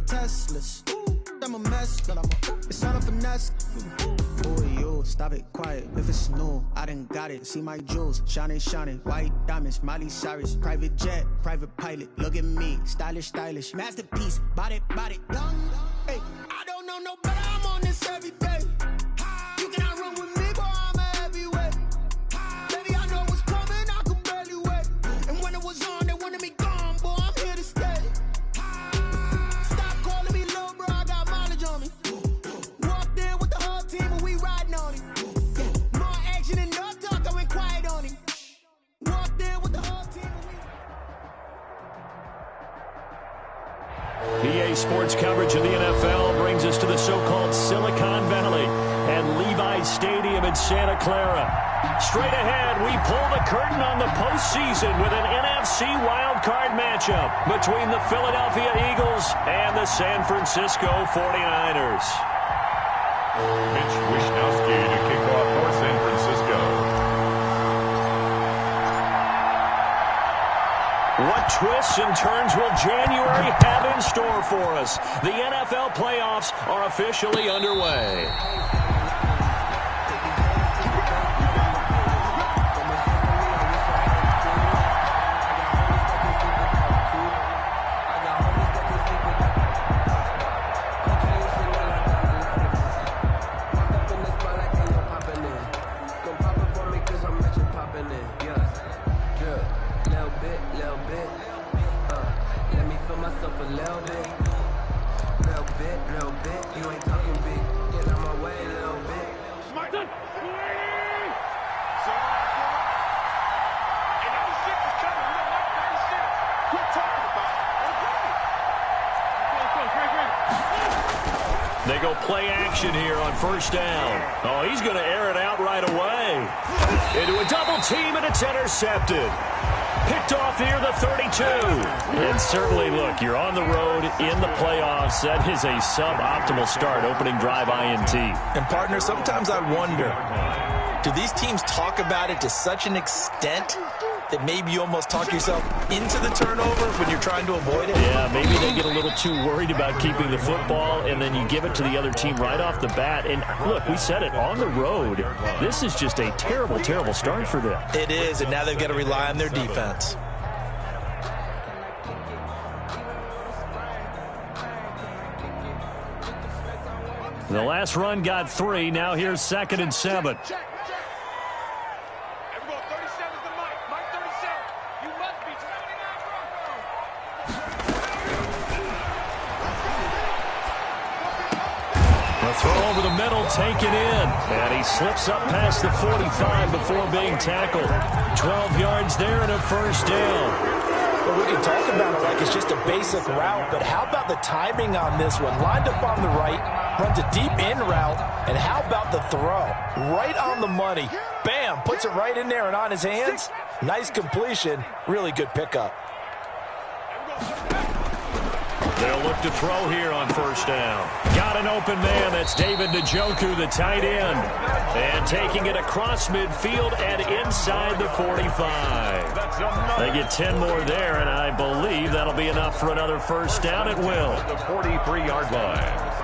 the Teslas. I'm a mess, but it's not a finesse. Boy, you stop it quiet. If it's new, I done got it. See my jewels, shining, white diamonds, Miley Cyrus, private jet, private pilot. Look at me, stylish, masterpiece, body, young. Hey, I don't know no better. I'm on this every day. You cannot run with me, boy. I'm a heavyweight. Baby, I know what's coming. I could barely wait. And when it was on, they wanted me gone, boy. I'm here to stay. Stop calling me little bro. I got mileage on me. Walked in with the whole team and we riding on it. More action and no talk. I went quiet on him. Walked in with the whole team and we. EA Sports coverage of the NFL brings us to the so-called Silicon Valley and Levi's Stadium in Santa Clara. Straight ahead, we pull the curtain on the postseason with an NFC wildcard matchup between the Philadelphia Eagles and the San Francisco 49ers. Mitch Wishnowsky to kick off for San Francisco. What twists and turns will January have in store for us? The NFL playoffs are officially underway. They go play action here on first down. Oh, he's going to air it out right away. Into a double team, and it's intercepted. Picked off near the 32. And certainly, look, you're on the road in the playoffs. That is a suboptimal start, opening drive INT. And, partner, sometimes I wonder, do these teams talk about it to such an extent that maybe you almost talk yourself into the turnover when you're trying to avoid it? Yeah, maybe they get a little too worried about keeping the football, and then you give it to the other team right off the bat. And, look, we said it, on the road, this is just a terrible, terrible start for them. It is, and now they've got to rely on their defense. The last run got 3. Now here's 2nd and 7. Throw over the middle, taken in. And he slips up past the 45 before being tackled. 12 yards there and a first down. Well, we can talk about it like it's just a basic route, but how about the timing on this one? Lined up on the right, runs a deep in route, and how about the throw? Right on the money. Bam, puts it right in there and on his hands. Nice completion, really good pickup. They'll look to throw here on first down. Got an open man. That's David Njoku, the tight end. And taking it across midfield and inside the 45. They get 10 more there, and I believe that'll be enough for another first down at will. The 43-yard line.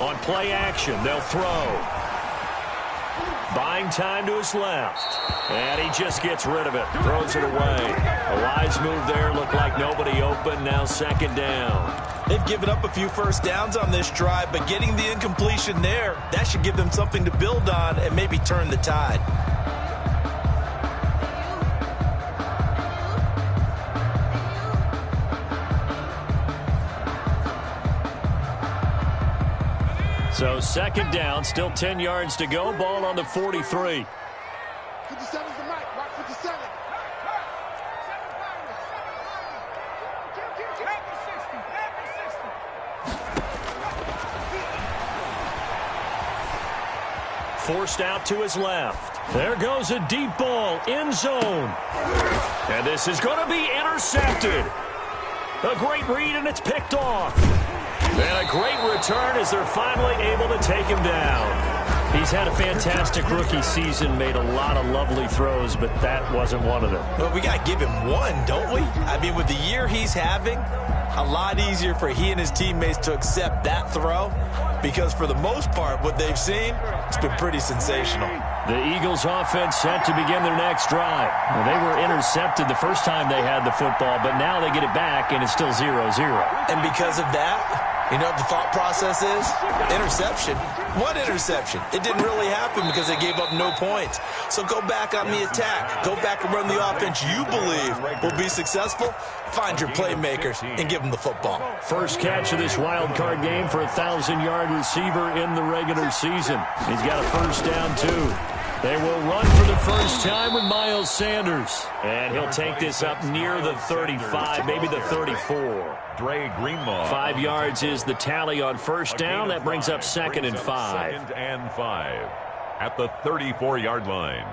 On play action, they'll throw. Buying time to his left. And he just gets rid of it. Throws it away. A wise move there. Looked like nobody open. Now 2nd down. They've given up a few first downs on this drive, but getting the incompletion there, that should give them something to build on and maybe turn the tide. So 2nd down, still 10 yards to go. Ball on the 43. 57's the mic. Rock 57. Forced out to his left. There goes a deep ball, end zone. And this is going to be intercepted. A great read, and it's picked off. And a great return as they're finally able to take him down. He's had a fantastic rookie season, made a lot of lovely throws, but that wasn't one of them. Well, we got to give him one, don't we? I mean, with the year he's having, a lot easier for he and his teammates to accept that throw, because for the most part, what they've seen, it's been pretty sensational. The Eagles offense set to begin their next drive. Well, they were intercepted the first time they had the football, but now they get it back, and it's still 0-0. And because of that, you know what the thought process is? Interception. What interception? It didn't really happen because they gave up no points. So go back on the attack. Go back and run the offense you believe will be successful. Find your playmakers and give them the football. First catch of this wild card game for a 1,000-yard receiver in the regular season. He's got a first down, too. They will run for the first time with Miles Sanders. And he'll take this up near the 35, maybe the 34. Dre Greenlaw. 5 yards is the tally on first down. That brings up 2nd and 5. 2nd and 5 at the 34-yard line.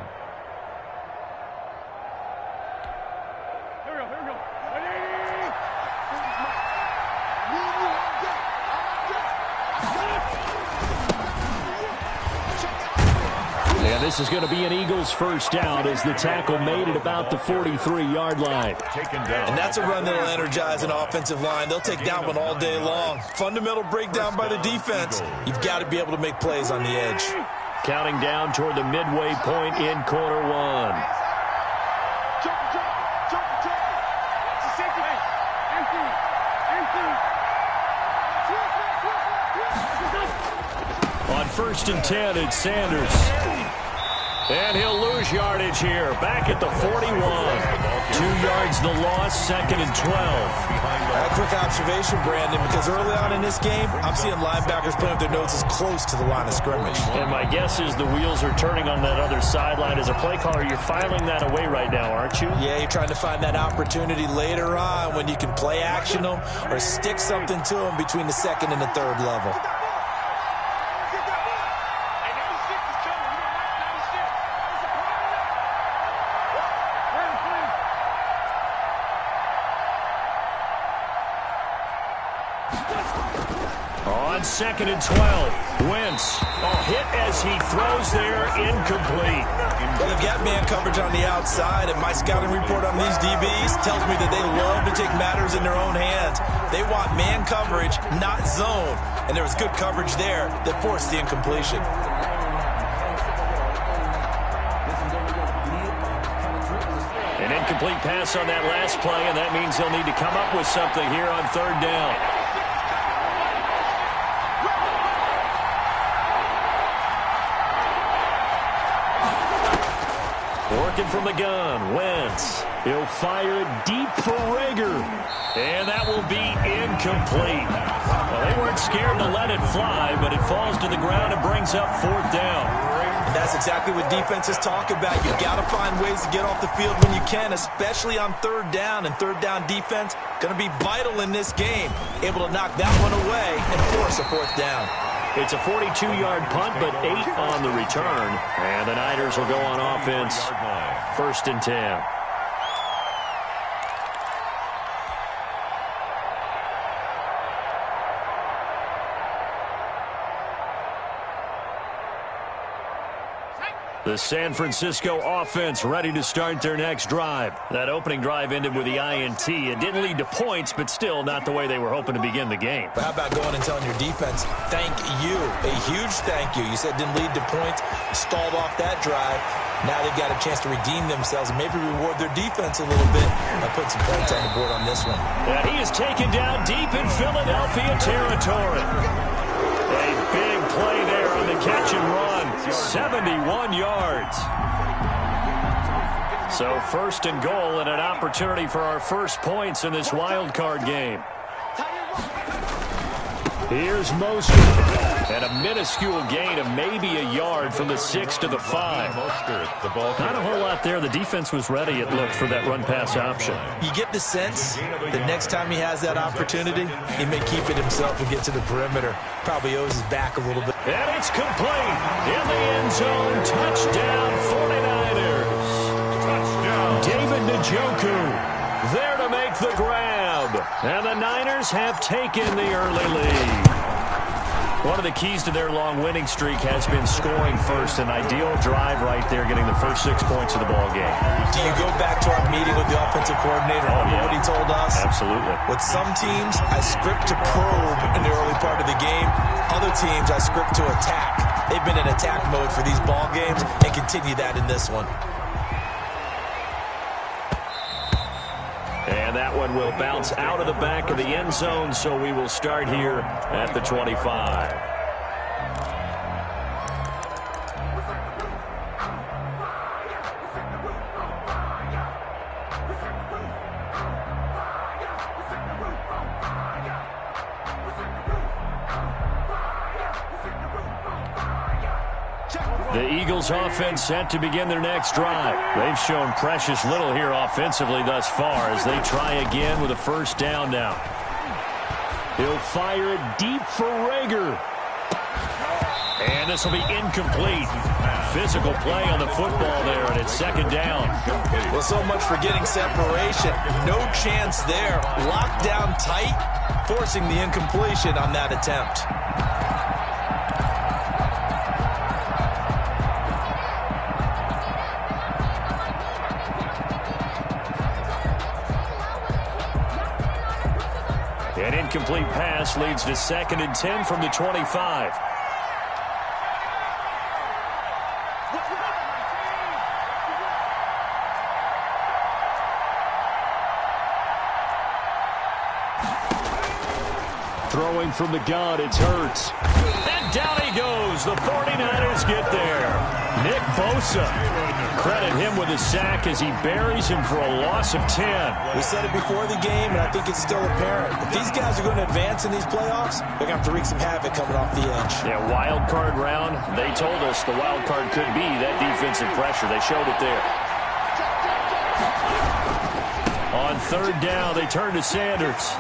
And this is going to be an Eagles first down as the tackle made at about the 43-yard line. And that's a run that will energize an offensive line. They'll take that one all day long. Fundamental breakdown by the defense. You've got to be able to make plays on the edge. Counting down toward the midway point in quarter one. On 1st and 10, it's Sanders. And he'll lose yardage here. Back at the 41. 2 yards the loss, 2nd and 12. A quick observation, Brandon, because early on in this game, I'm seeing linebackers putting up their noses close to the line of scrimmage. And my guess is the wheels are turning on that other sideline. As a play caller, you're filing that away right now, aren't you? Yeah, you're trying to find that opportunity later on when you can play action them or stick something to them between the 2nd and the 3rd level. On 2nd and 12, Wentz. Hit as he throws there, incomplete. Well, they've got man coverage on the outside, and my scouting report on these DBs tells me that they love to take matters in their own hands. They want man coverage, not zone. And there was good coverage there that forced the incompletion. An incomplete pass on that last play, and that means they'll need to come up with something here on 3rd down. Working from the gun, Wentz. He'll fire it deep for Rager. And that will be incomplete. Well, they weren't scared to let it fly, but it falls to the ground and brings up 4th down. And that's exactly what defenses talk about. You've got to find ways to get off the field when you can, especially on 3rd down. And 3rd down defense going to be vital in this game. Able to knock that one away and force a 4th down. It's a 42-yard punt, but 8 on the return. And the Niners will go on offense. 1st and 10. The San Francisco offense ready to start their next drive. That opening drive ended with the INT. It didn't lead to points, but still not the way they were hoping to begin the game. But how about going and telling your defense, thank you, a huge thank you. You said didn't lead to points, stalled off that drive. Now they've got a chance to redeem themselves and maybe reward their defense a little bit by putting some points on the board on this one. And he is taken down deep in Philadelphia territory. A big play there on the catch and run. 71 yards. So 1st and goal and an opportunity for our first points in this wild card game. Here's Mostert. And a minuscule gain of maybe a yard from the 6 to the 5. Not a whole lot there. The defense was ready, it looked, for that run-pass option. You get the sense that next time he has that opportunity, he may keep it himself and get to the perimeter. Probably owes his back a little bit. And it's complete. In the end zone. Touchdown, 49ers. Touchdown. David Njoku there to make the grab. And the Niners have taken the early lead. One of the keys to their long winning streak has been scoring first. An ideal drive right there, getting the first 6 points of the ball game. Do you go back to our meeting with the offensive coordinator? Remember what he told us? Absolutely. With some teams, I script to probe in the early part of the game. Other teams, I script to attack. They've been in attack mode for these ball games and continue that in this one. And that one will bounce out of the back of the end zone, so we will start here at the 25. The Eagles offense set to begin their next drive. They've shown precious little here offensively thus far as they try again with a first down now. He'll fire it deep for Rager. And this will be incomplete. Physical play on the football there, and it's second down. Well, so much for getting separation. No chance there. Locked down tight, forcing the incompletion on that attempt. An incomplete pass leads to 2nd and 10 from the 25. Throwing from the gun, it's Hurts. And down he goes. The 49ers get there. Nick Bosa. Credit him with a sack as he buries him for a loss of 10. We said it before the game, and I think it's still apparent. If these guys are going to advance in these playoffs, they're going to have to wreak some havoc coming off the edge. Yeah, wild card round. They told us the wild card could be that defensive pressure. They showed it there. On 3rd down, they turn to Sanders.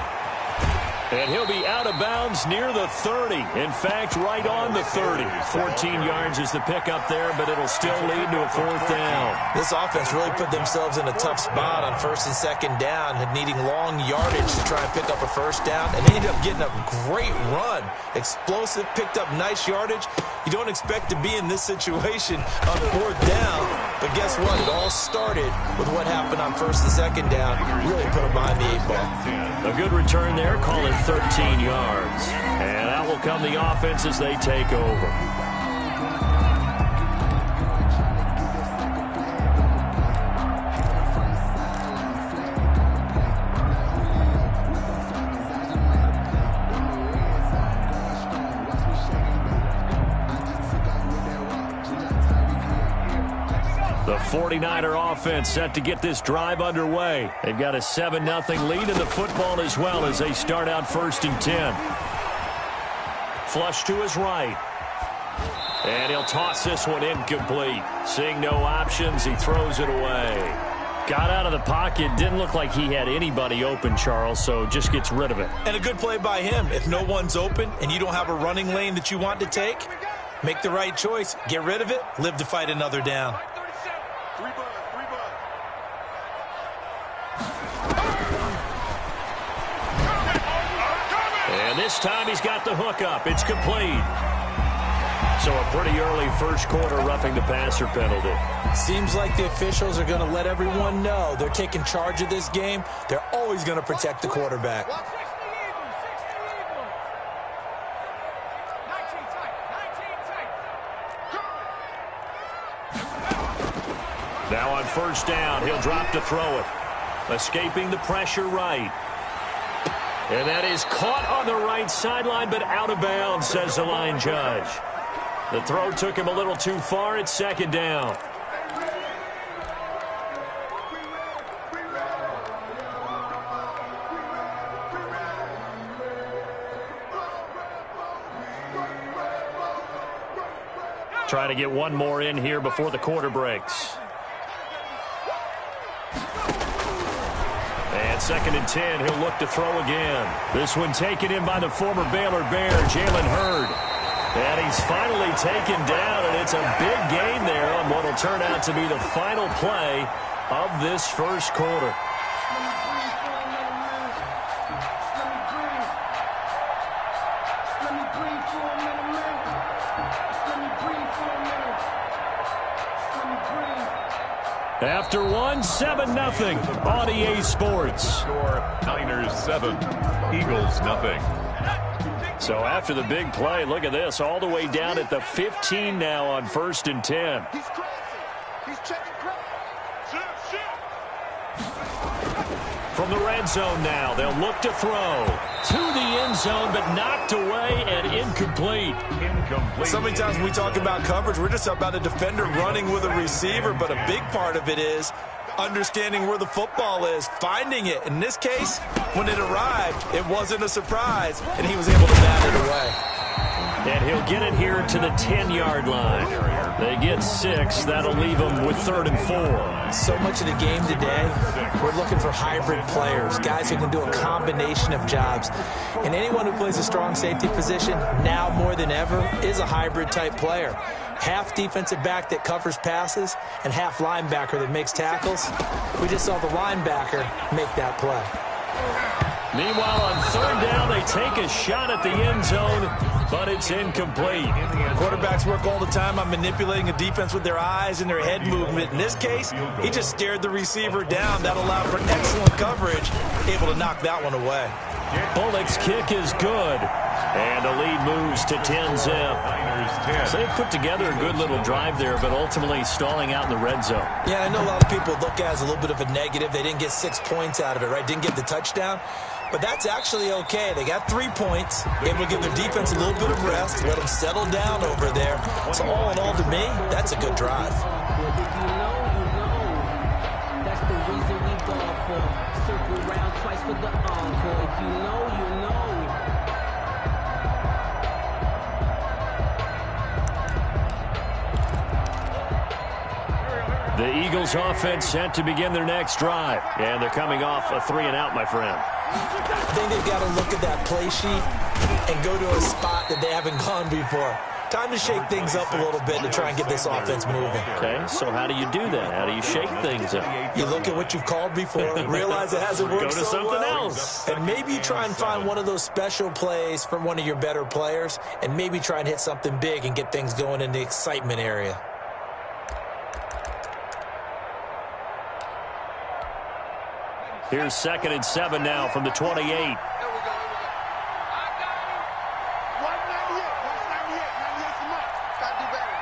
And he'll be out of bounds near the 30. In fact, right on the 30. 14 yards is the pickup there, but it'll still lead to a 4th down. This offense really put themselves in a tough spot on 1st and 2nd down, needing long yardage to try and pick up a first down, and they ended up getting a great run. Explosive, picked up nice yardage. You don't expect to be in this situation on 4th down, but guess what? It all started with what happened on 1st and 2nd down. Really put them behind the 8 ball. A good return there, call it 13 yards. And out will come the offense as they take over. The 49er offense set to get this drive underway. They've got a 7-0 lead in the football as well as they start out 1st and 10. Flush to his right. And he'll toss this one incomplete. Seeing no options, he throws it away. Got out of the pocket. Didn't look like he had anybody open, Charles, so just gets rid of it. And a good play by him. If no one's open and you don't have a running lane that you want to take, make the right choice. Get rid of it. Live to fight another down. And this time he's got the hook up. It's complete. So a pretty early first quarter roughing the passer penalty. Seems like the officials are going to let everyone know they're taking charge of this game. They're always going to protect the quarterback. Now on 1st down, he'll drop to throw it. Escaping the pressure right. And that is caught on the right sideline, but out of bounds, says the line judge. The throw took him a little too far. It's 2nd down. Try to get one more in here before the quarter breaks. And 2nd and 10, he'll look to throw again. This one taken in by the former Baylor Bear, Jalen Hurd. And he's finally taken down, and it's a big gain there on what will turn out to be the final play of this first quarter. Let me breathe for a minute. After one, 7-0 on EA Sports. Score Niners 7, Eagles nothing. So after the big play, look at this, all the way down at the 15 now on 1st and 10. He's crazy. He's checking crazy. From the red zone now, they'll look to throw to the end zone, but knocked away and incomplete. So many times when we talk about coverage, we're just about a defender running with a receiver, but a big part of it is understanding where the football is, finding it. In this case, when it arrived, it wasn't a surprise, and he was able to bat it away. And he'll get it here to the 10-yard line. They get 6. That'll leave them with 3rd and 4. So much of the game today, we're looking for hybrid players, guys who can do a combination of jobs. And anyone who plays a strong safety position, now more than ever, is a hybrid-type player. Half defensive back that covers passes and half linebacker that makes tackles. We just saw the linebacker make that play. Meanwhile, on 3rd down, they take a shot at the end zone, but it's incomplete. Quarterbacks work all the time on manipulating a defense with their eyes and their head movement. In this case, he just stared the receiver down. That allowed for excellent coverage, able to knock that one away. Bullock's kick is good, and the lead moves to 10-zip. So they put together a good little drive there, but ultimately stalling out in the red zone. Yeah, I know a lot of people look at it as a little bit of a negative. They didn't get 6 points out of it, right? Didn't get the touchdown. But that's actually okay. They got 3 points, able to give their defense a little bit of rest, let them settle down over there. So all in all, to me, that's a good drive. That's the reason we go for. Circle round twice for the encore. If you know, you know. The Eagles offense set to begin their next drive. And they're coming off a 3-and-out, my friend. I think they've got to look at that play sheet and go to a spot that they haven't gone before. Time to shake things up a little bit to try and get this offense moving. Okay, so how do you do that? How do you shake things up? You look at what you've called before, realize it hasn't worked Go to so something well, else. and maybe you try and find one of those special plays from one of your better players, and maybe try and hit something big and get things going in the excitement area. Here's 2nd and 7 now from the 28. There we go. 198. 198. 98's the mark. Gotta do better.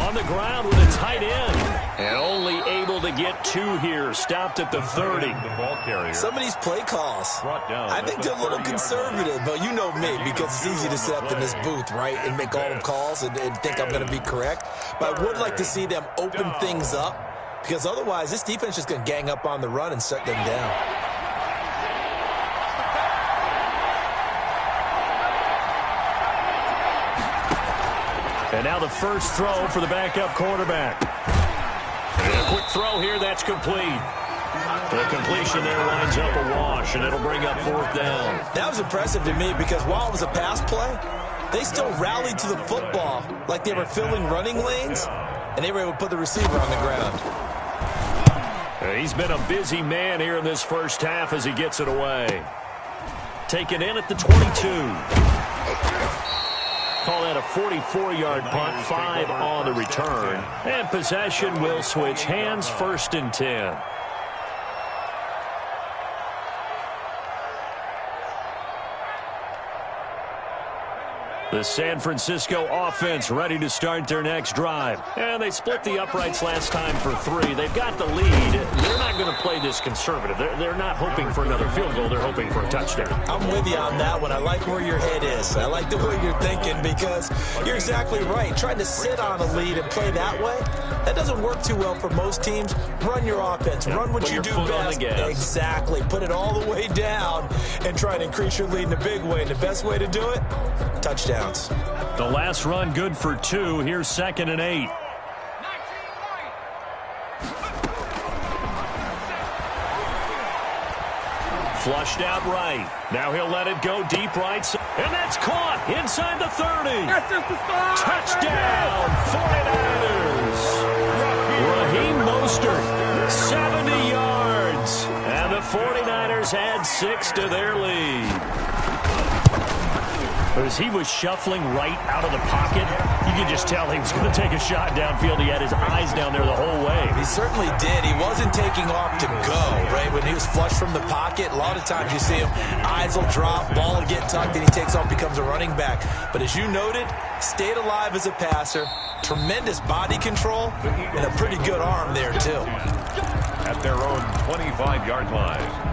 On the ground with a tight end. And only able to get 2 here. Stopped at the 30. The ball carrier. Some of these play calls, I think they're a little conservative, but you know me, because it's easy to sit up in this booth, right, and make all them calls and think I'm going to be correct. But I would like to see them open things up, because otherwise this defense is going to gang up on the run and shut them down. And now the first throw for the backup quarterback. And a quick throw here, that's complete. The completion there winds up a wash, and it'll bring up 4th down. That was impressive to me, because while it was a pass play, they still rallied to the football like they were filling running lanes, and they were able to put the receiver on the ground. He's been a busy man here in this first half as he gets it away. Taken in at the 22. Call that a 44-yard punt, 5 on the return. And possession will switch hands, 1st and 10. The San Francisco offense ready to start their next drive. And they split the uprights last time for 3. They've got the lead. They're not going to play this conservative. They're not hoping for another field goal. They're hoping for a touchdown. I'm with you on that one. I like where your head is. I like the way you're thinking, because you're exactly right. Trying to sit on a lead and play that way, that doesn't work too well for most teams. Run your offense. Run what you do best. Exactly. Put it all the way down and try to increase your lead in a big way. And the best way to do it, touchdowns. The last run good for 2. Here's 2nd and 8. Flushed out right. Now he'll let it go deep right. And that's caught inside the 30. Touchdown, 49ers. Raheem Mostert, 70 yards. And the 49ers add 6 to their lead. But as he was shuffling right out of the pocket, you could just tell he was going to take a shot downfield. He had his eyes down there the whole way. He certainly did. He wasn't taking off to go, right? When he was flushed from the pocket, a lot of times you see him, eyes will drop, ball will get tucked, and he takes off, becomes a running back. But as you noted, stayed alive as a passer, tremendous body control, and a pretty good arm there, too. At their own 25-yard line.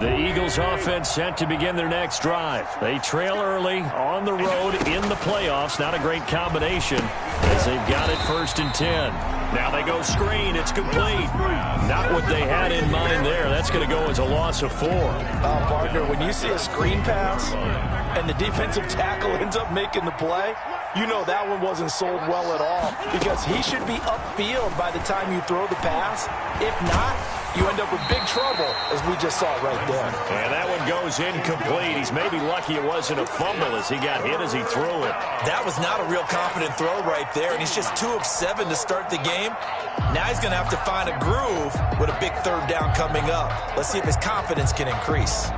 The Eagles offense set to begin their next drive. They trail early on the road in the playoffs. Not a great combination as they've got it 1st and 10. Now they go screen. It's complete. Not what they had in mind there. That's going to go as a loss of 4. Partner, when you see a screen pass and the defensive tackle ends up making the play, you know that one wasn't sold well at all because he should be upfield by the time you throw the pass. If not, you end up with big trouble, as we just saw right there. And that one goes incomplete. He's maybe lucky it wasn't a fumble as he got hit as he threw it. That was not a real confident throw right there, and he's just 2 of 7 to start the game. Now he's going to have to find a groove with a big 3rd down coming up. Let's see if his confidence can increase.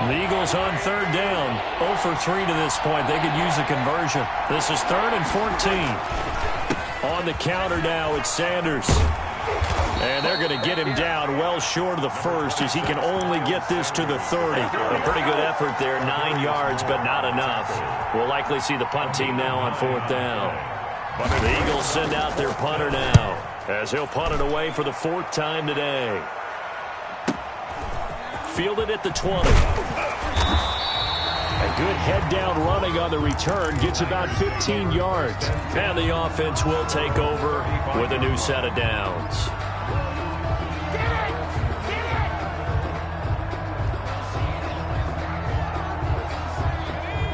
The Eagles on 3rd down. 0 for 3 to this point. They could use a conversion. This is 3rd and 14. On the counter now, it's Sanders. And they're going to get him down well short of the 1st as he can only get this to the 30. A pretty good effort there, 9 yards, but not enough. We'll likely see the punt team now on 4th down. The Eagles send out their punter now as he'll punt it away for the 4th time today. Fielded at the 20. A good head-down running on the return. Gets about 15 yards. And the offense will take over with a new set of downs.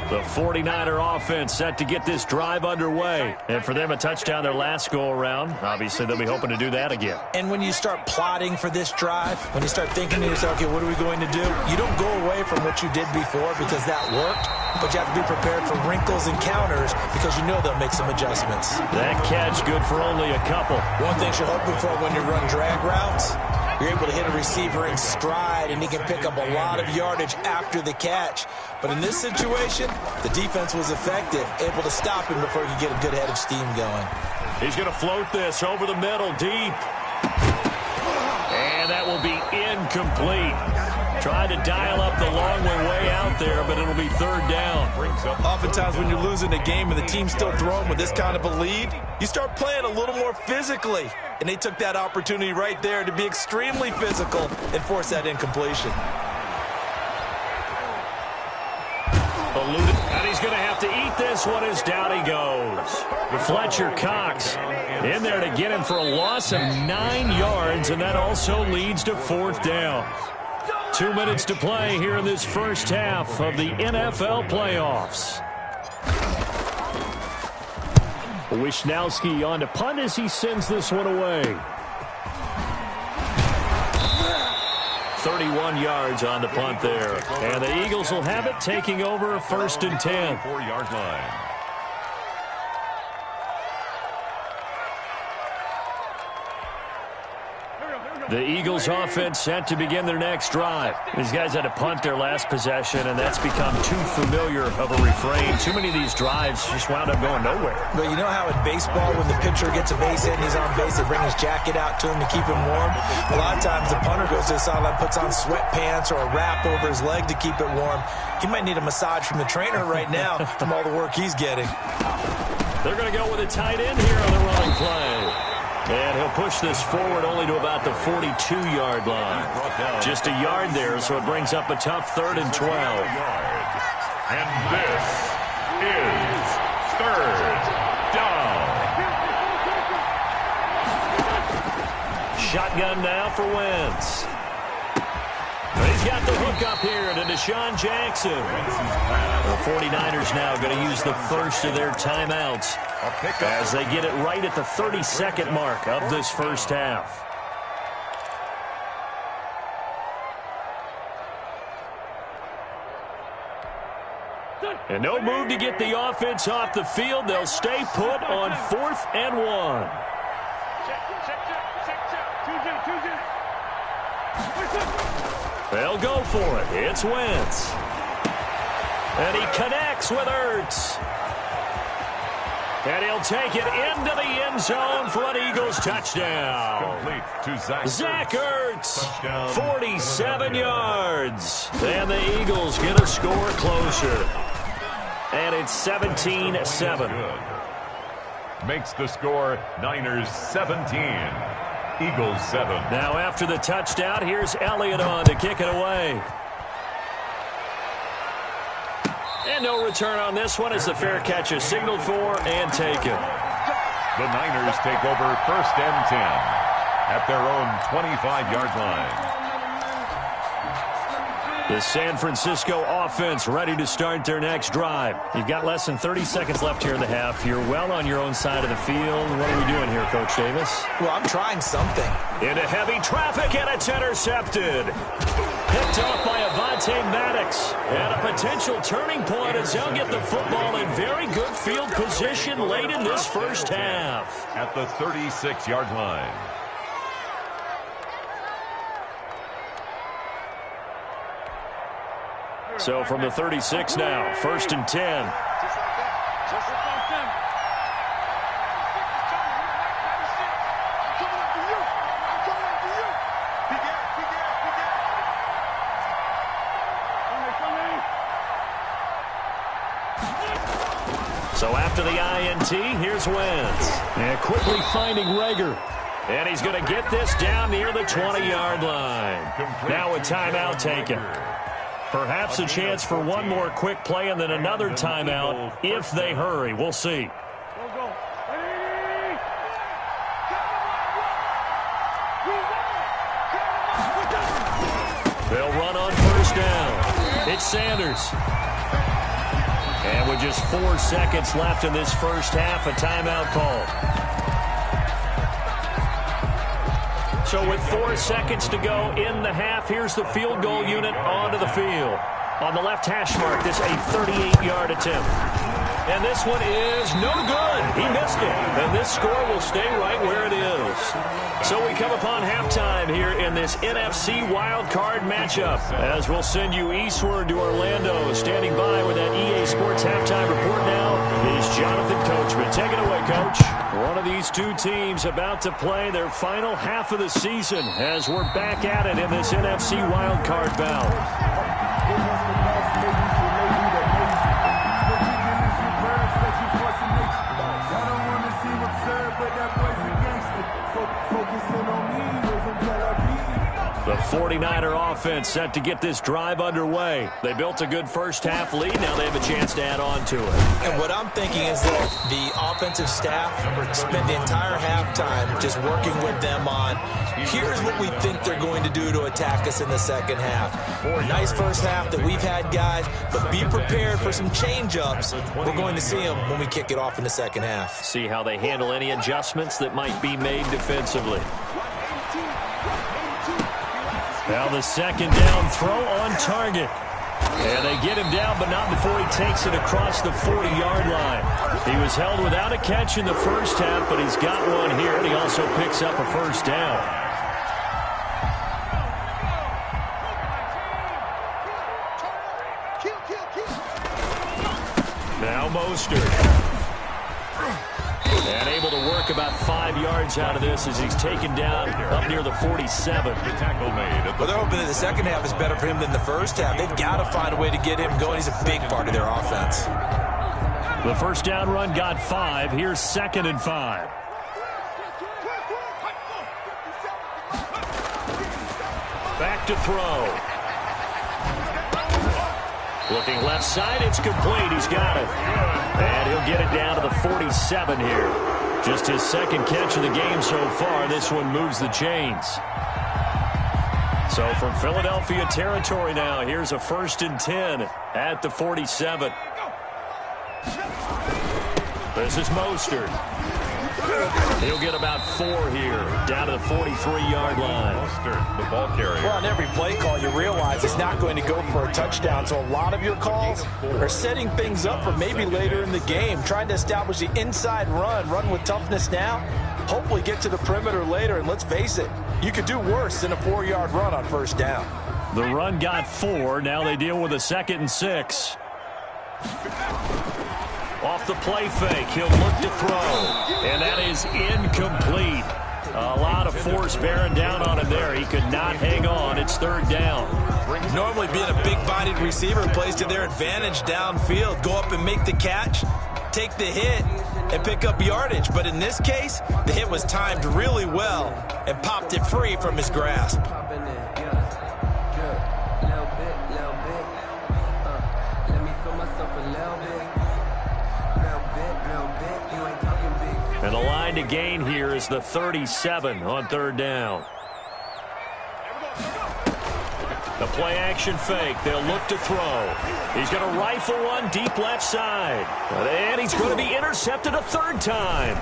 The 49er offense set to get this drive underway. And for them, a touchdown their last go-around. Obviously, they'll be hoping to do that again. And when you start plotting for this drive, when you start thinking to yourself, okay, what are we going to do? You don't go away from what you did before because that worked, but you have to be prepared for wrinkles and counters because you know they'll make some adjustments. That catch good for only a couple. One thing you're hoping for when you run drag routes, you're able to hit a receiver in stride, and he can pick up a lot of yardage after the catch. But in this situation, the defense was effective, able to stop him before he could get a good head of steam going. He's going to float this over the middle, deep. And that will be incomplete. Tried to dial up the long way out there, but it'll be 3rd down. Oftentimes when you're losing a game and the team's still throwing with this kind of a lead, you start playing a little more physically. And they took that opportunity right there to be extremely physical and force that incompletion. And he's going to have to eat this one as down he goes. Fletcher Cox in there to get him for a loss of 9 yards, and that also leads to 4th down. 2 minutes to play here in this first half of the NFL playoffs. Wishnowski on to punt as he sends this one away. 31 yards on the punt there. And the Eagles will have it, taking over 1st and 10. 4-yard line. The Eagles offense set to begin their next drive. These guys had to punt their last possession, and that's become too familiar of a refrain. Too many of these drives just wound up going nowhere. But you know how in baseball, when the pitcher gets a base hit and he's on base, they bring his jacket out to him to keep him warm? A lot of times the punter goes to the sideline, puts on sweatpants or a wrap over his leg to keep it warm. He might need a massage from the trainer right now from all the work he's getting. They're going to go with a tight end here on the running play. And he'll push this forward only to about the 42-yard line. Just a yard there, so it brings up a tough 3rd and 12. And this is 3rd down. Shotgun now for Wentz. But he's got the hook up here to Deshaun Jackson. The 49ers now going to use the first of their timeouts as they get it right at the 32nd mark of this first half. And no move to get the offense off the field. They'll stay put on 4th and 1. They'll go for it. It's Wentz. And he connects with Ertz. And he'll take it into the end zone for an Eagles touchdown. Complete to Zach Ertz, 47 yards. And the Eagles get a score closer. And it's 17-7. Makes the score Niners 17. Eagles 7. Now after the touchdown, here's Elliott on to kick it away. And no return on this one as the fair catch is signaled for and taken. The Niners take over 1st and 10 at their own 25-yard line. The San Francisco offense ready to start their next drive. You've got less than 30 seconds left here in the half. You're well on your own side of the field. What are we doing here, Coach Davis? Well, I'm trying something. Into heavy traffic, and it's intercepted. Picked off by Avonte Maddox. And a potential turning point as they'll get the football in very good field position late in this first half. At the 36-yard line. So from the 36 now, 1st and 10. So after the INT, here's Wentz. And quickly finding Rager. And he's going to get this down near the 20-yard line. Now a timeout taken. Perhaps a chance for one more quick play and then another timeout if they hurry. We'll see. They'll run on 1st down. It's Sanders. And with just 4 seconds left in this first half, a timeout call. So with 4 seconds to go in the half, here's the field goal unit onto the field. On the left hash mark, this a 38-yard attempt. And this one is no good. He missed it. And this score will stay right where it is. So we come upon halftime here in this NFC wildcard matchup. As we'll send you eastward to Orlando. Standing by with that EA Sports halftime report now is Jonathan Coachman. Take it away, Coach. One of these two teams about to play their final half of the season as we're back at it in this NFC wildcard bout. The 49er offense set to get this drive underway. They built a good first half lead. Now they have a chance to add on to it. And what I'm thinking is that the offensive staff spent the entire halftime just working with them on, here's what we think they're going to do to attack us in the second half. Nice first half that we've had, guys, but be prepared for some change-ups. We're going to see them when we kick it off in the second half. See how they handle any adjustments that might be made defensively. Now the second down throw on target. And they get him down, but not before he takes it across the 40-yard line. He was held without a catch in the first half, but he's got one here, and he also picks up a first down. Now Mostert. And able to work about 5 yards out of this as he's taken down up near the 47. The tackle made. Well, they're hoping that the second half is better for him than the first half. They've got to find a way to get him going. He's a big part of their offense. The first down run got 5. Here's 2nd and 5. Back to throw. Looking left side, it's complete. He's got it. And he'll get it down to the 47 here. Just his second catch of the game so far. This one moves the chains. So from Philadelphia territory now, here's a 1st and 10 at the 47. This is Mostert. He'll get about 4 here, down to the 43-yard line. The ball carrier. Well, on every play call, you realize it's not going to go for a touchdown. So a lot of your calls are setting things up for maybe later in the game, trying to establish the inside run with toughness now, hopefully get to the perimeter later. And let's face it, you could do worse than a 4-yard run on first down. The run got 4. Now they deal with a 2nd and 6. Off the play fake, he'll look to throw, and that is incomplete. A lot of force bearing down on him there. He could not hang on. It's 3rd down. Normally being a big-bodied receiver plays to their advantage downfield. Go up and make the catch, take the hit, and pick up yardage. But in this case, the hit was timed really well and popped it free from his grasp. And the line to gain here is the 37 on 3rd down. The play action fake. They'll look to throw. He's going to rifle one deep left side. And he's going to be intercepted a 3rd time.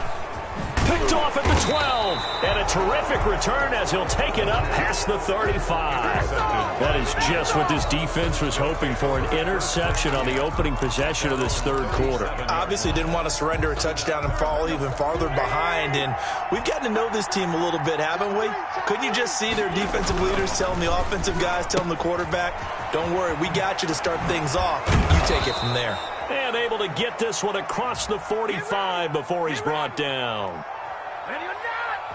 Picked off at the 12. And a terrific return as he'll take it up past the 35. That is just what this defense was hoping for, an interception on the opening possession of this 3rd quarter. Obviously didn't want to surrender a touchdown and fall even farther behind. And we've gotten to know this team a little bit, haven't we? Couldn't you just see their defensive leaders telling the offensive guys, telling the quarterback, don't worry, we got you to start things off. You take it from there. And able to get this one across the 45 before he's brought down. And you're not!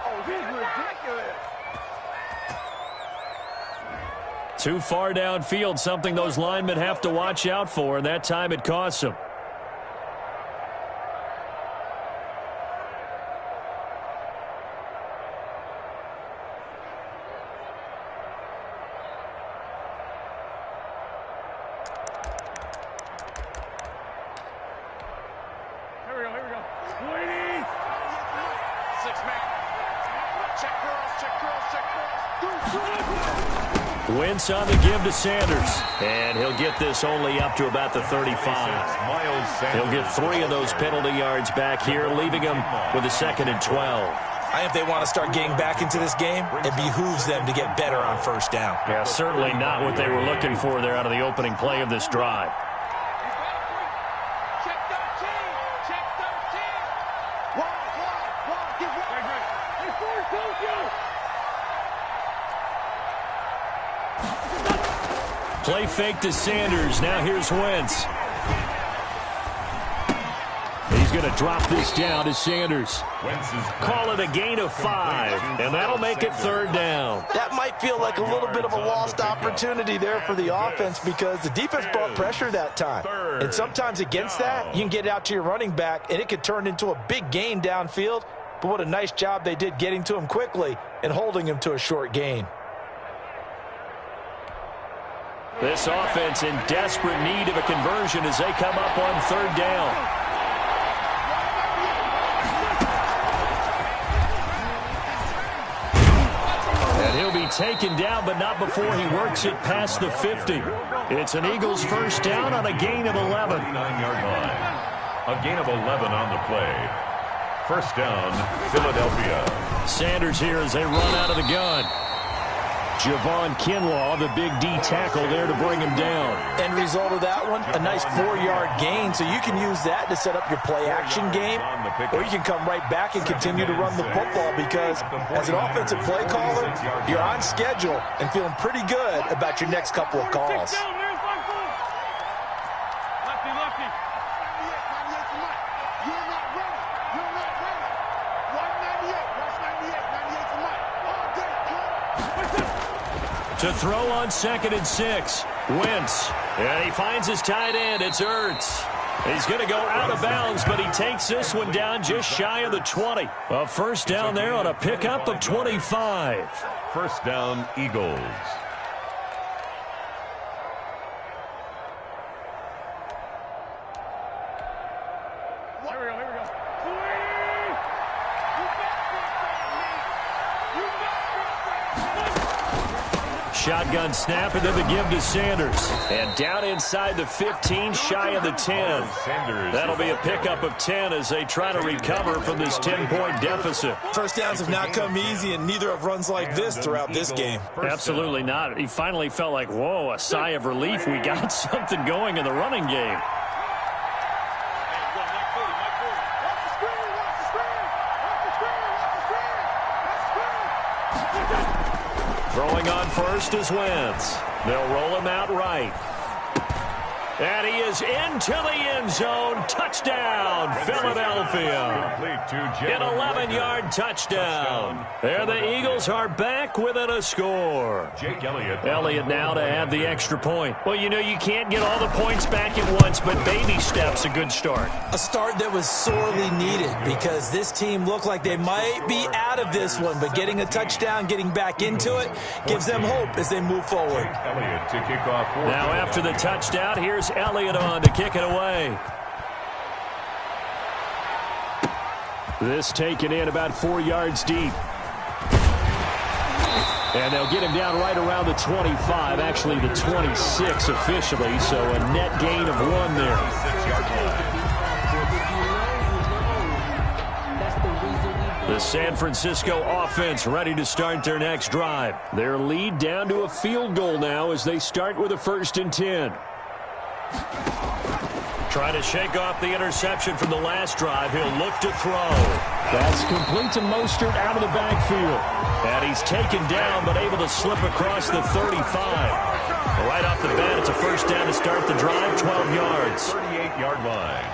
Oh, he's ridiculous! Too far downfield, something those linemen have to watch out for, and that time it costs them. Here we go. Ladies! 6-man. Check girls. Wentz on the give to Sanders. And he'll get this only up to about the 35. He'll get 3 of those penalty yards back here, leaving him with a 2nd and 12. I think they want to start getting back into this game, it behooves them to get better on first down. Yeah, certainly not what they were looking for there out of the opening play of this drive. Check 13. Check 13. Wide. Get right. Hey, Ford, don't you? Play fake to Sanders. Now here's Wentz. He's going to drop this down to Sanders. Call it a gain of 5, and that'll make it 3rd down. That might feel like a little bit of a lost opportunity there for the offense because the defense brought pressure that time. And sometimes against that, you can get it out to your running back, and it could turn into a big gain downfield. But what a nice job they did getting to him quickly and holding him to a short gain. This offense in desperate need of a conversion as they come up on 3rd down. And he'll be taken down, but not before he works it past the 50. It's an Eagles first down on a gain of 11. 9-yard line. A gain of 11 on the play. First down, Philadelphia. Sanders here as they run out of the gun. Javon Kinlaw, the big D tackle there to bring him down. End result of that one, a nice 4-yard gain, so you can use that to set up your play-action game, or you can come right back and continue to run the football because as an offensive play caller, you're on schedule and feeling pretty good about your next couple of calls. Lefty. You're not ready. 198. Watch 98 to Mike. All day, To throw on 2nd and 6. Wentz. And he finds his tight end. It's Ertz. He's going to go out of bounds, but he takes this one down just shy of the 20. A first down there on a pickup of 25. First down, Eagles. Here we go. shotgun snap and then the give to Sanders. And down inside the 15, shy of the 10. That'll be a pickup of 10 as they try to recover from this 10-point deficit. First downs have not come easy, and neither have runs like this throughout this game. Absolutely not. He finally felt like, whoa, a sigh of relief. We got something going in the running game. Throwing on first is Wentz. They'll roll him out right. And he is into the end zone. Touchdown, Philadelphia. An 11-yard touchdown. There the Eagles are back within a score. Jake Elliott now to add the extra point. Well, you know, you can't get all the points back at once, but baby steps a good start. A start that was sorely needed because this team looked like they might be out of this one, but getting a touchdown, getting back into it, gives them hope as they move forward. Elliott to kick off. Now after the touchdown, here's Elliott on to kick it away. This taken in about 4 yards deep. And they'll get him down right around the 25, actually the 26 officially, so a net gain of 1 there. The San Francisco offense ready to start their next drive. Their lead down to a field goal now as they start with a 1st and 10. Trying to shake off the interception from the last drive. He'll look to throw. That's complete to Mostert out of the backfield. And he's taken down but able to slip across the 35. Right off the bat, it's a 1st down to start the drive, 12 yards. 38-yard line.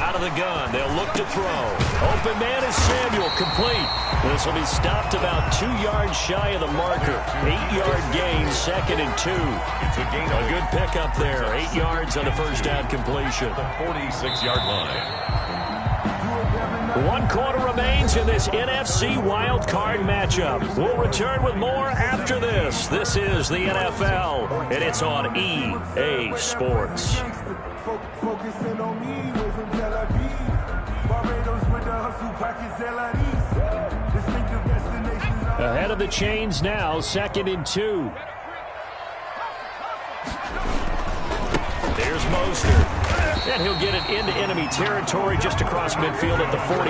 Out of the gun, they'll look to throw. Open man is Samuel, complete. This will be stopped about 2 yards shy of the marker. 8-yard gain, 2nd and 2. A good pickup there. 8 yards on the 1st down completion. The 46-yard line. 1 quarter remains in this NFC wild card matchup. We'll return with more after this. This is the NFL, and it's on EA Sports. Focusing on me, way from Tel Aviv. Barbados with the hustle packets, LRDs. Distinctive destinations. Ahead of the chains now, 2nd and 2. There's Mostert. And he'll get it into enemy territory just across midfield at the 49.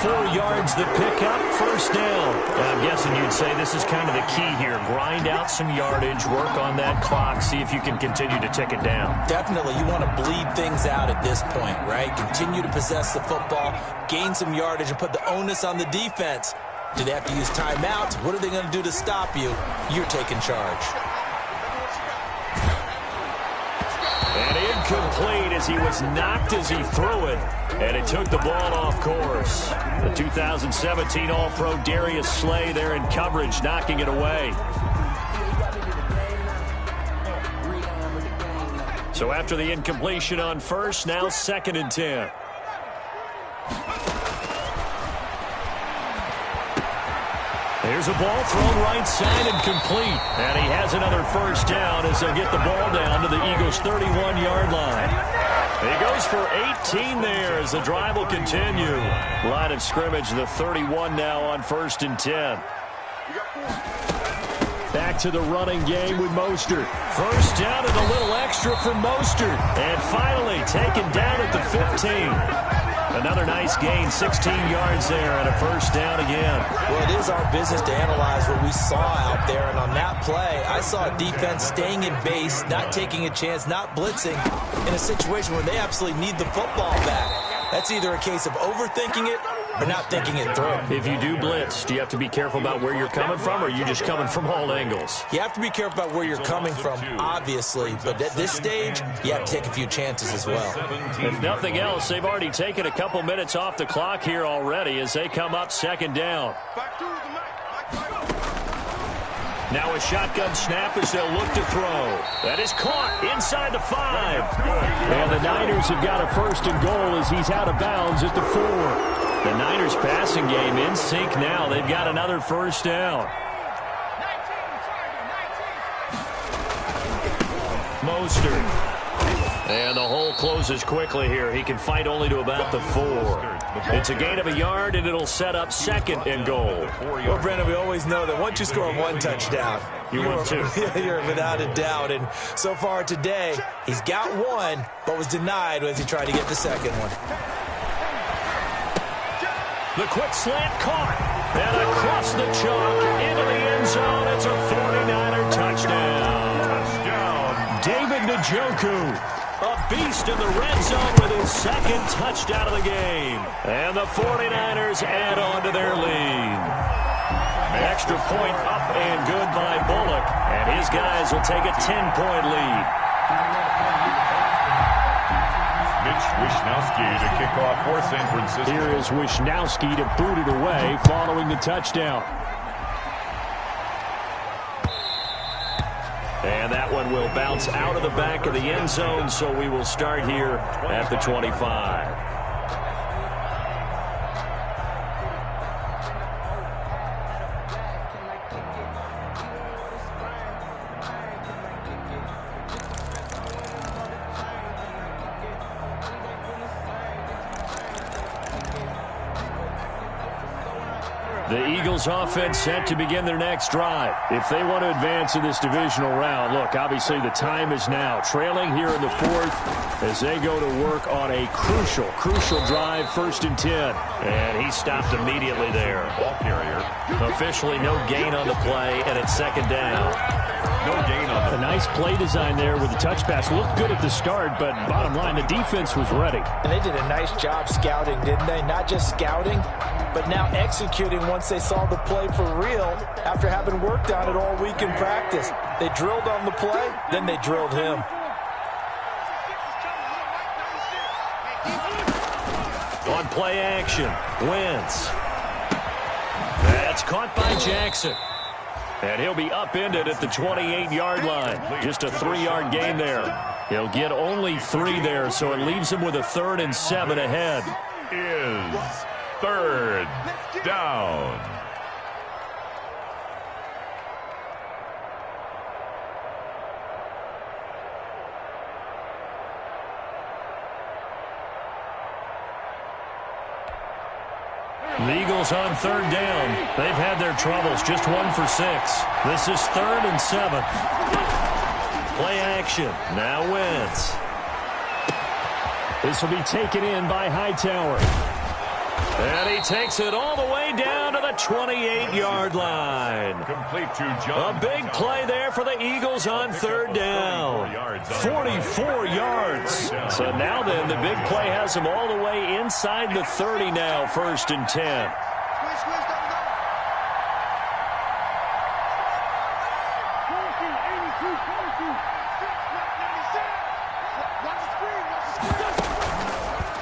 4 yards the pickup, 1st down. I'm guessing you'd say this is kind of the key here. Grind out some yardage, work on that clock, see if you can continue to tick it down. Definitely, you want to bleed things out at this point, right? Continue to possess the football, gain some yardage, and put the onus on the defense. Do they have to use timeouts? What are they going to do to stop you? You're taking charge. And incomplete as he was knocked as he threw it. And it took the ball off course. The 2017 All-Pro Darius Slay there in coverage, knocking it away. So after the incompletion on 1st, now 2nd and 10. Here's a ball thrown right side and complete. And he has another 1st down as they'll get the ball down to the Eagles' 31-yard line. He goes for 18 there as the drive will continue. Line of scrimmage, the 31 now on 1st and 10. Back to the running game with Mostert. 1st down and a little extra for Mostert. And finally taken down at the 15. Another nice gain, 16 yards there, and a 1st down again. Well, it is our business to analyze what we saw out there, and on that play, I saw a defense staying in base, not taking a chance, not blitzing, in a situation where they absolutely need the football back. That's either a case of overthinking it or not thinking it through. If you do blitz, do you have to be careful about where you're coming from, or are you just coming from all angles? You have to be careful about where you're coming from, obviously, but at this stage, you have to take a few chances as well. If nothing else, they've already taken a couple minutes off the clock here already as they come up 2nd down. Now a shotgun snap as they'll look to throw. That is caught inside the 5. And the Niners have got a 1st and goal as he's out of bounds at the 4. The Niners passing game in sync now. They've got another 1st down. Mostert. And the hole closes quickly here. He can fight only to about the 4. It's a gain of a yard, and it'll set up 2nd and goal. Well, Brendan, we always know that once you score 1 touchdown, you win 2. You're without a doubt. And so far today, he's got 1, but was denied as he tried to get the 2nd one. The quick slant caught. And across the chalk into the end zone. It's a 49er touchdown. David Njoku, a beast in the red zone with his 2nd touchdown of the game. And the 49ers add on to their lead. Extra point up and good by Bullock. And his guys will take a 10-point lead. Mitch Wishnowsky to kick off for San Francisco. Here is Wishnowsky to boot it away following the touchdown. And that one will bounce out of the back of the end zone, so we will start here at the 25. The Eagles offense set to begin their next drive. If they want to advance in this divisional round, look, obviously the time is now. Trailing here in the 4th as they go to work on a crucial drive, 1st and 10. And he stopped immediately there. Ball carrier. Officially no gain on the play, and it's 2nd down. No gain on the A nice play design there with the touch pass. Looked good at the start, but bottom line, the defense was ready. And they did a nice job scouting, didn't they? Not just scouting, but now executing once they saw the play for real after having worked on it all week in practice. They drilled on the play, then they drilled him. On play action, Wentz. That's caught by Jackson. And he'll be upended at the 28-yard line. Just a 3-yard gain there. He'll get only 3 there, so it leaves him with a 3rd and 7 ahead. Is 3rd down. The Eagles on 3rd down. They've had their troubles, just 1 for 6. This is 3rd and 7. Play action. Now Wentz. This will be taken in by Hightower. And he takes it all the way down to the 28-yard line. Complete to John. A big play there for the Eagles on 3rd down. 44 yards. So now then, the big play has them all the way inside the 30 now, 1st and 10.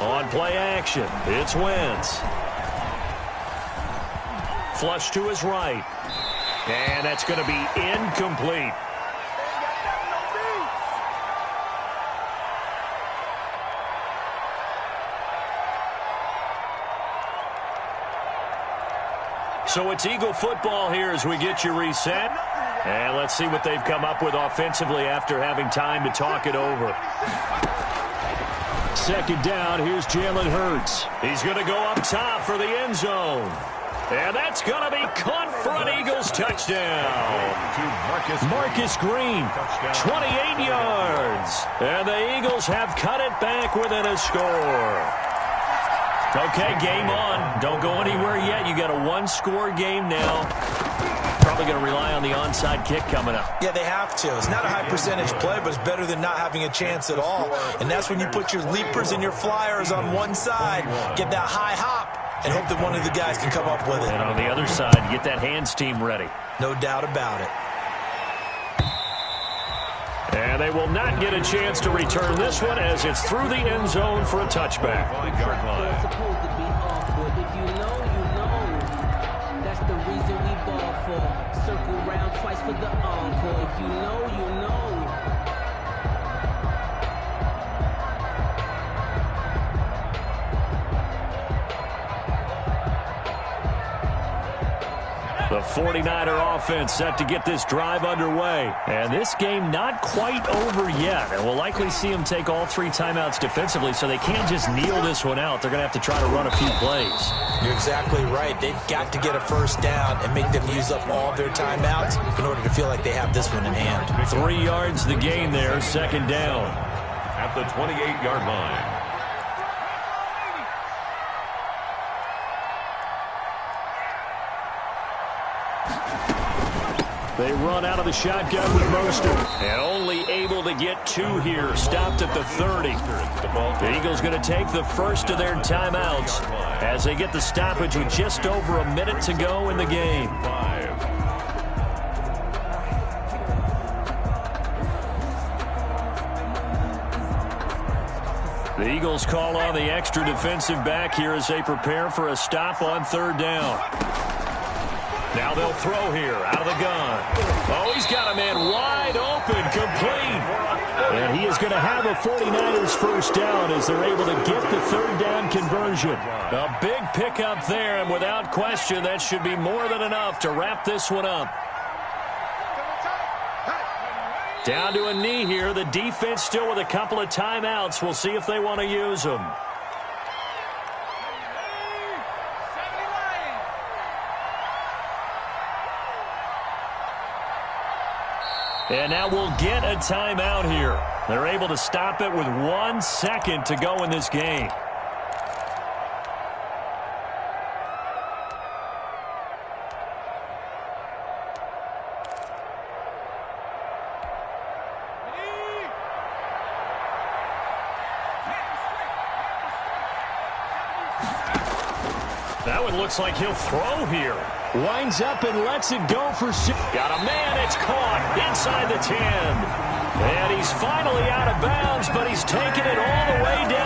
On play action, it's Wentz. Flush to his right. And that's going to be incomplete. So it's Eagle football here as we get you reset. And let's see what they've come up with offensively after having time to talk it over. 2nd down, here's Jalen Hurts. He's going to go up top for the end zone. And that's going to be caught for an Eagles touchdown. Marcus Green, 28 yards. And the Eagles have cut it back within a score. Okay, game on. Don't go anywhere yet. You got a 1-score game now. Probably going to rely on the onside kick coming up. Yeah, they have to. It's not a high percentage play, but it's better than not having a chance at all. And that's when you put your leapers and your flyers on one side, get that high hop, and hope that one of the guys can come up with it. And on the other side, get that hands team ready. No doubt about it. And they will not get a chance to return this one as it's through the end zone for a touchback. It's supposed to be awkward. If you know, you know. That's the reason we ball for. Circle round twice for the encore. If you know, you know. The 49er offense set to get this drive underway. And this game not quite over yet. And we'll likely see them take all 3 timeouts defensively, so they can't just kneel this one out. They're going to have to try to run a few plays. You're exactly right. They've got to get a first down and make them use up all their timeouts in order to feel like they have this one in hand. 3 yards the gain there, second down. At the 28-yard line. They run out of the shotgun with Mostert. And only able to get 2 here. Stopped at the 30. The Eagles going to take the first of their timeouts as they get the stoppage with just over a minute to go in the game. The Eagles call on the extra defensive back here as they prepare for a stop on 3rd down. Now they'll throw here out of the gun. Oh, he's got a man wide open, complete. And he is going to have a 49ers first down as they're able to get the 3rd down conversion. A big pickup there, and without question, that should be more than enough to wrap this one up. Down to a knee here. The defense still with a couple of timeouts. We'll see if they want to use them. And now we'll get a timeout here. They're able to stop it with 1 second to go in this game. That one looks like he'll throw here. Winds up and lets it go for 6. Got a man. It's caught inside the 10. And he's finally out of bounds, but he's taken it all the way down.